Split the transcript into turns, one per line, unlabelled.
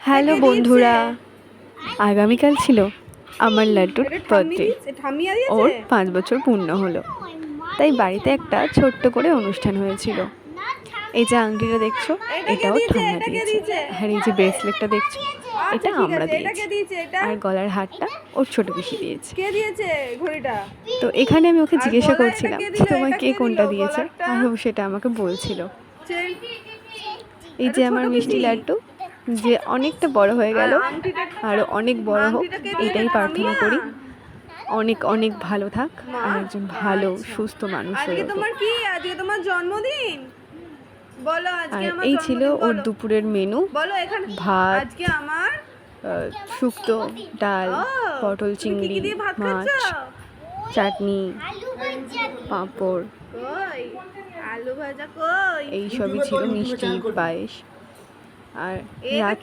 Hello বন্ধুরা, আগামীকাল ছিল আমার লাড্ডুর বার্থডে। ওর 5 বছর পূর্ণ হলো, তাই বাড়িতে একটা ছোট্ট করে অনুষ্ঠান হয়েছিল। এই যে আংটিটা দেখছো, এটা ওর ঠাম্মা দিয়েছে। আর এই যে ব্রেসলেটটা দেখছো, এটা আমরা দিয়েছি। আর গলার হারটা ওর ছোট পিসি দিয়েছে। তো এখানে আমি ওকে জিজ্ঞাসা করছিলাম তোমায় কে কোনটা দিয়েছে, আর ও সেটা আমাকে বলছিল। এই যে আমার মিষ্টি লাড্ডু, যে অনেকটা বড় হয়ে গেল, আরও অনেক বড় হোক এটাই প্রার্থনা করি। অনেক অনেক ভালো থাক আর একজন ভালো সুস্থ মানুষ হয়ে ওঠুক।
আজকে তোমার জন্মদিন, বলো আজকে
আর
আমার
এই
জন্মদিন,
ছিল ওর দুপুরের মেনু।
বলো এখানে
ভাত,
আজকে আমার
শুক্তো, ডাল, পটল চিংড়ি, মাছ, চাটনি, পাঁপড়,
কই আলু ভাজা, কই
এই সবই ছিল, মিষ্টি, পায়েস। আর রাত